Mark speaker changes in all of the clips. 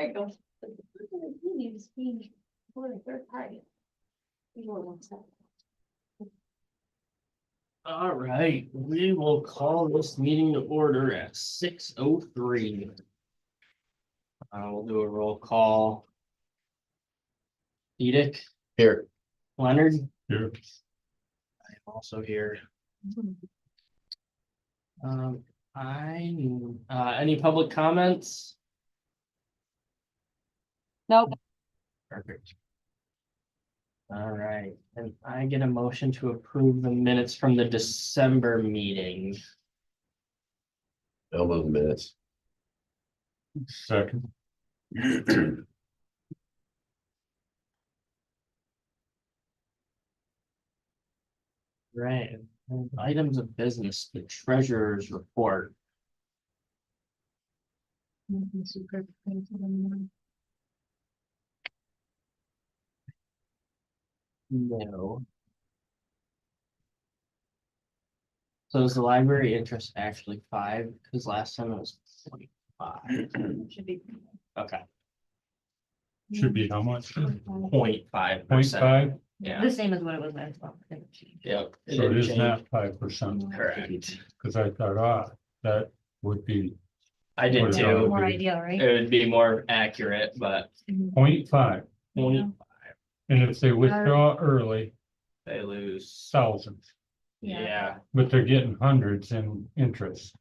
Speaker 1: There you go. He needs to be for a third party.
Speaker 2: All right, we will call this meeting to order at 6:03. We'll do a roll call. Edick,
Speaker 3: Here.
Speaker 2: Leonard,
Speaker 3: Here.
Speaker 2: I am also here. Any public comments?
Speaker 1: Nope.
Speaker 2: Perfect. All right, and I get a motion to approve the minutes from the December meeting.
Speaker 3: Elbow minutes.
Speaker 4: Second.
Speaker 2: Right, and items of business, the treasurer's report. No. So is the library interest actually 5? Because last time it was 0.5.
Speaker 1: Should be.
Speaker 2: Okay,
Speaker 4: Should be how much?
Speaker 2: 0.5%.
Speaker 4: 0.5,
Speaker 2: Yeah,
Speaker 1: The same as what it was last month.
Speaker 2: yep.
Speaker 4: so it
Speaker 2: didn't
Speaker 4: is
Speaker 2: change.
Speaker 4: not 5%,
Speaker 2: Correct.
Speaker 4: because I thought, that would be
Speaker 2: I did
Speaker 4: What
Speaker 2: too.
Speaker 1: More ideal, right?
Speaker 2: It would be more accurate, but
Speaker 4: 0.5,
Speaker 2: only
Speaker 4: and if they withdraw early,
Speaker 2: they lose.
Speaker 4: thousands,
Speaker 2: Yeah,
Speaker 4: but they're getting hundreds in interest.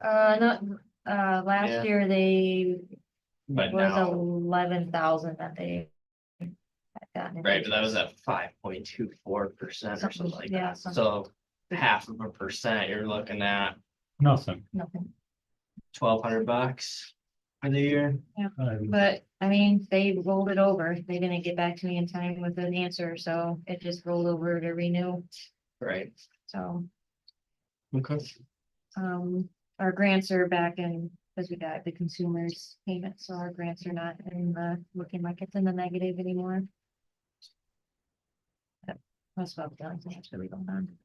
Speaker 1: Not,
Speaker 2: Yeah.
Speaker 1: last year they
Speaker 2: but
Speaker 1: was
Speaker 2: now,
Speaker 1: 11,000 that they. had gotten in
Speaker 2: right, but that was
Speaker 1: interest.
Speaker 2: at 5.24% or something like
Speaker 1: Yeah,
Speaker 2: that.
Speaker 1: something.
Speaker 2: So 0.5%, you're looking at
Speaker 4: Nothing.
Speaker 1: Nothing,
Speaker 2: $1,200 for the year.
Speaker 1: but I mean, they rolled it over. They didn't get back to me in time with an answer, so it just rolled over to renew,
Speaker 2: Right.
Speaker 1: so.
Speaker 2: Okay.
Speaker 1: Our grants are back in, because we got the consumers payment, so our grants are not in the, looking like it's in the negative anymore. That's about the only thing that's really going on.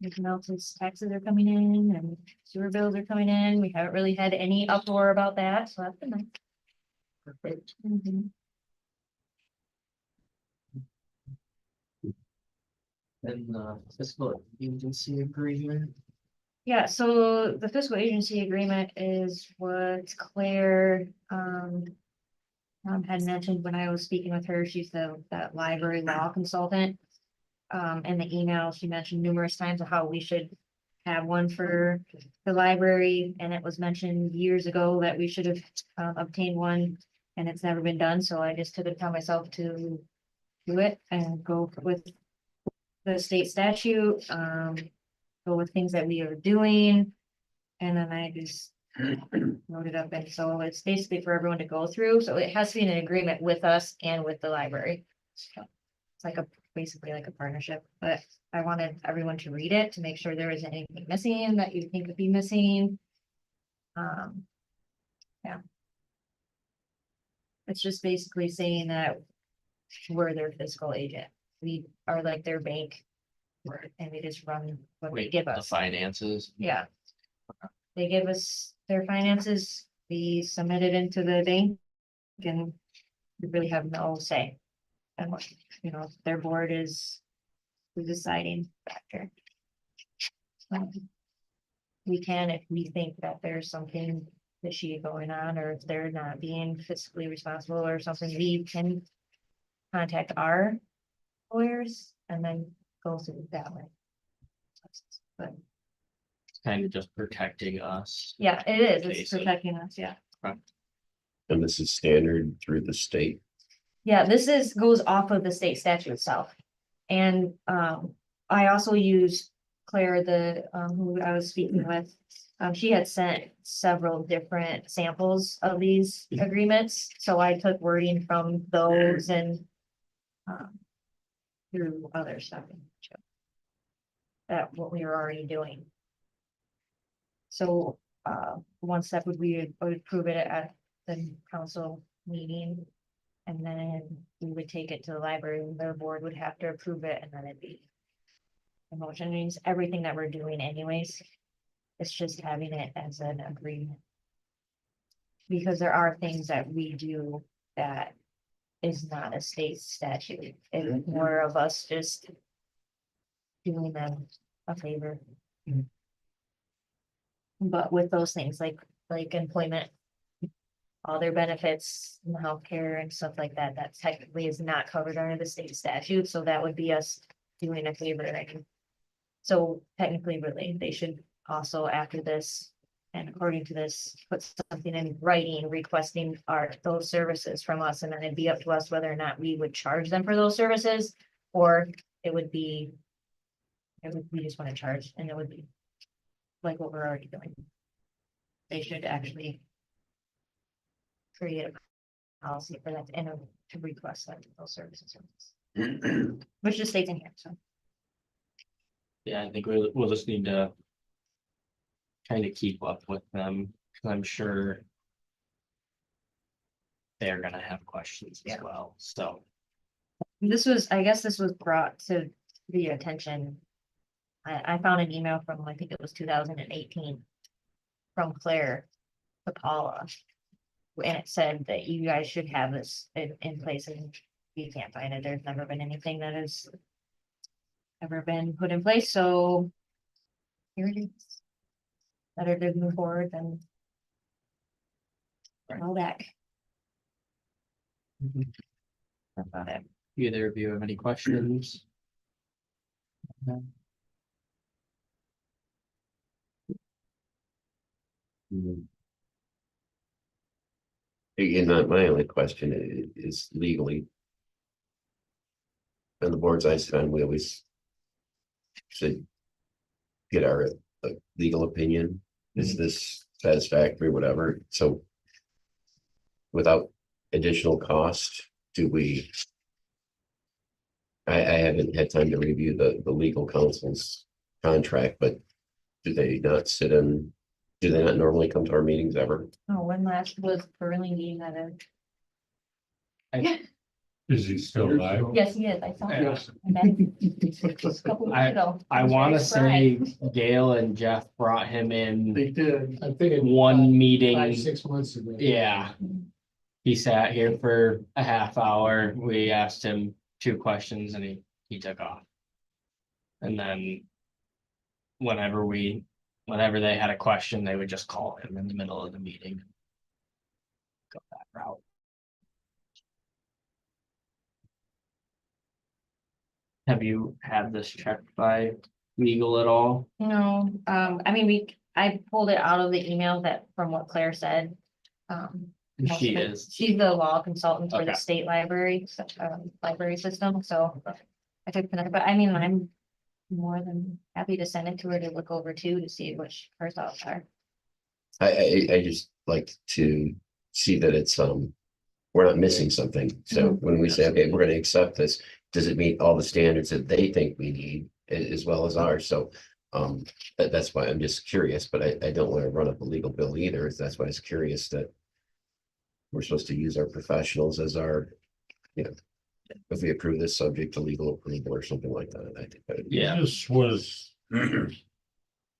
Speaker 1: Everything else is taxes are coming in and sewer bills are coming in. We haven't really had any uproar about that, so that's been nice.
Speaker 2: Perfect.
Speaker 1: Mhm.
Speaker 2: And the fiscal agency agreement.
Speaker 1: Yeah, so the fiscal agency agreement is what Claire, had mentioned when I was speaking with her. She's that library law consultant. In the email, she mentioned numerous times of how we should have one for the library, and it was mentioned years ago that we should have obtained one, and it's never been done, so I just took it upon myself to do it and go with the state statute, go with things that we are doing, and then I just wrote it up, and so it's basically for everyone to go through, so it has to be an agreement with us and with the library. So it's like basically like a partnership, but I wanted everyone to read it to make sure there isn't anything missing that you think would be missing. Yeah. It's just basically saying that we're their fiscal agent. We are like their bank. And we just run what they give
Speaker 2: The
Speaker 1: us.
Speaker 2: finances.
Speaker 1: Yeah. They give us their finances, we submit it into the bank. And we really have no say. And what, their board is the deciding factor. We can, if we think that there's something fishy going on, or if they're not being fiscally responsible or something, we can contact our lawyers and then go through it that way. But
Speaker 2: It's kind of just protecting us.
Speaker 1: yeah, it is, it's
Speaker 2: Jason.
Speaker 1: protecting us, yeah.
Speaker 3: And this is standard through the state.
Speaker 1: Yeah, this goes off of the state statute itself. And I also used Claire, who I was speaking with. She had sent several different samples of these agreements, so I took wording from those and through other stuff. That what we were already doing. So one step would we would prove it at the council meeting. And then we would take it to the library, and their board would have to approve it, and then it'd be. The motion means everything that we're doing anyways. It's just having it as an agreement. because there are things that we do that is not a state statute. It's more of us just doing them a favor. But with those things like employment, all their benefits and healthcare and stuff like that, that technically is not covered under the state statute, so that would be us doing a favor. So technically, really, they should also, after this, and according to this, put something in writing requesting those services from us, and then it'd be up to us whether or not we would charge them for those services, or it would be. We just want to charge, and it would be like what we're already doing. They should actually create a policy for that and to request that those services, which just stays in here, so.
Speaker 2: Yeah, I think we'll just need to kind of keep up with them, because I'm sure they're gonna have questions as
Speaker 1: Yeah.
Speaker 2: well, so.
Speaker 1: I guess this was brought to the attention. I found an email from, I think it was 2018. From Claire to Paula. And it said that you guys should have this in place, and you can't find it. There's never been anything that has ever been put in place, so here it is. Better to move forward than go back. That's about it.
Speaker 2: Either of you have any questions?
Speaker 3: Again, my only question is legally. On the boards I sit on, we always should get our legal opinion. Is this satisfactory, whatever, so without additional cost, do we? I haven't had time to review the legal counsel's contract, but do they not normally come to our meetings ever?
Speaker 1: Oh, when last was Burley meeting that
Speaker 4: Is he still alive?
Speaker 1: yes, he is. I saw him.
Speaker 2: Yes.
Speaker 1: I met him just a couple weeks ago.
Speaker 2: I
Speaker 1: He was
Speaker 2: wanna
Speaker 1: very
Speaker 2: say Gail and Jeff brought him in
Speaker 5: They did, I think in
Speaker 2: one meeting.
Speaker 5: 5-6 months ago.
Speaker 2: Yeah. He sat here for a half hour. We asked him 2 questions and he took off. And then whenever they had a question, they would just call him in the middle of the meeting. Go that route. Have you had this checked by legal at all?
Speaker 1: No, I mean, I pulled it out of the email that from what Claire said. Most
Speaker 2: She
Speaker 1: of it-
Speaker 2: is.
Speaker 1: She's the law consultant for the
Speaker 2: Okay.
Speaker 1: state library, library system, so. I took, but I mean, I'm more than happy to send it to her to look over too, to see what her thoughts are.
Speaker 3: I just like to see that it's, we're not missing something. So when we say, okay, we're gonna accept this, does it meet all the standards that they think we need as well as ours? So, that's why I'm just curious, but I don't want to run up a legal bill either. That's why I was curious that we're supposed to use our professionals as our, if we approve this subject to legal approval or something like that, I think that.
Speaker 2: Yeah.
Speaker 4: This was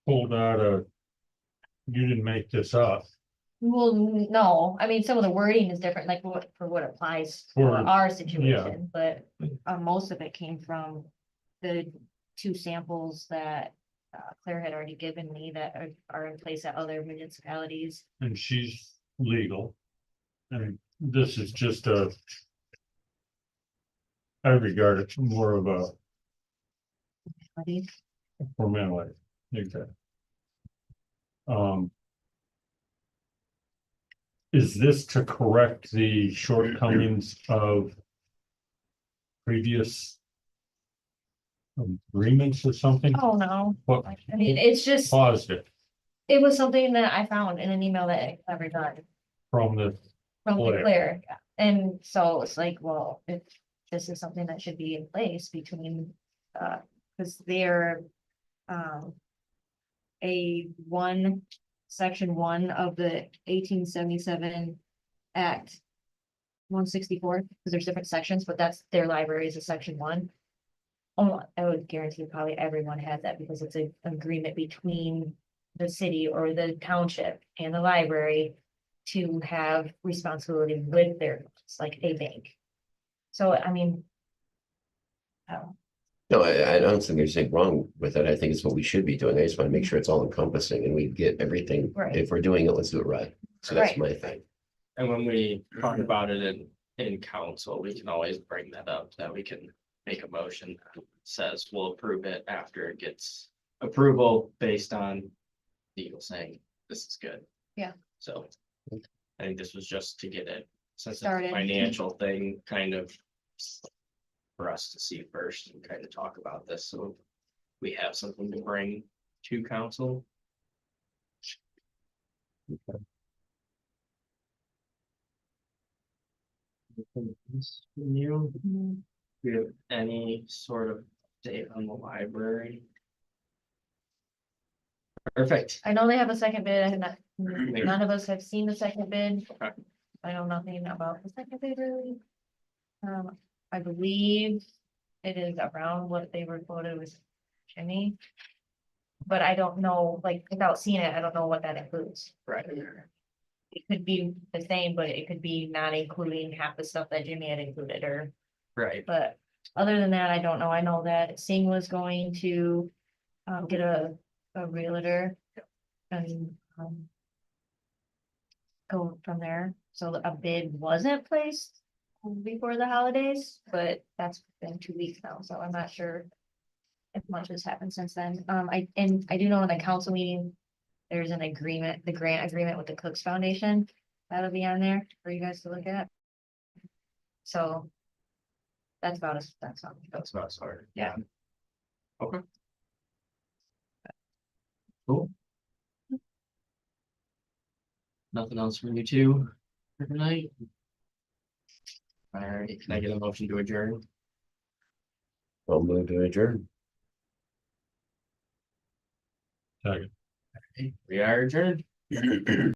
Speaker 4: pulled out of, you didn't make this up.
Speaker 1: Well, no, I mean, some of the wording is different, like what applies for
Speaker 4: For-
Speaker 1: our situation, but most of it came from the 2 samples that Claire had already given me that are in place at other municipalities.
Speaker 4: And she's legal. And this is just I regard it more of a formality. Exactly. Is this to correct the shortcomings of previous agreements or something?
Speaker 1: Oh, no,
Speaker 4: What
Speaker 1: I mean, it's just,
Speaker 4: caused it
Speaker 1: it was something that I found in an email that I ever got
Speaker 4: from the,
Speaker 1: from
Speaker 4: Claire.
Speaker 1: Claire. And so it's like, well, if this is something that should be in place between, because they're section 1 of the 1877 Act 164, because there's different sections, but that's their library is a section 1. Oh, I would guarantee probably everyone has that because it's an agreement between the city or the township and the library to have responsibility with their, it's like a bank. So, I mean. Oh,
Speaker 3: No, I don't think there's anything wrong with it. I think it's what we should be doing. I just want to make sure it's all encompassing and we get everything.
Speaker 1: Right.
Speaker 3: If we're doing it, let's do it right. So that's
Speaker 1: Right.
Speaker 3: my thing.
Speaker 2: And when we talk about it in council, we can always bring that up, that we can make a motion that says we'll approve it after it gets approval based on legal saying this is good.
Speaker 1: Yeah.
Speaker 2: So I think this was just to get it, since it's a
Speaker 1: Started.
Speaker 2: financial thing, kind of for us to see first and kind of talk about this, so we have something to bring to council. You,
Speaker 1: mhm.
Speaker 2: do you have any sort of date on the library? Perfect.
Speaker 1: I know they have a second bid. I have not, none of us have seen the second bid.
Speaker 2: Okay.
Speaker 1: I know nothing about the second bid really. I believe it is around what they were quoted with Jimmy. But I don't know, like, without seeing it, I don't know what that includes.
Speaker 2: Right.
Speaker 1: It could be the same, but it could be not including half the stuff that Jimmy had included, or,
Speaker 2: Right.
Speaker 1: but other than that, I don't know. I know that Singh was going to get a realtor. And go from there. So a bid wasn't placed before the holidays, but that's been 2 weeks now, so I'm not sure if much has happened since then. I do know in the council meeting, there's an agreement, the grant agreement with the Cooks Foundation. That'll be on there for you guys to look at. So that's about us, that's all.
Speaker 2: That's not sorry.
Speaker 1: Yeah.
Speaker 2: Okay. Cool. Nothing else from you two for tonight? All right, can I get a motion to adjourn?
Speaker 3: I'll move to adjourn.
Speaker 4: Second.
Speaker 2: We are adjourned.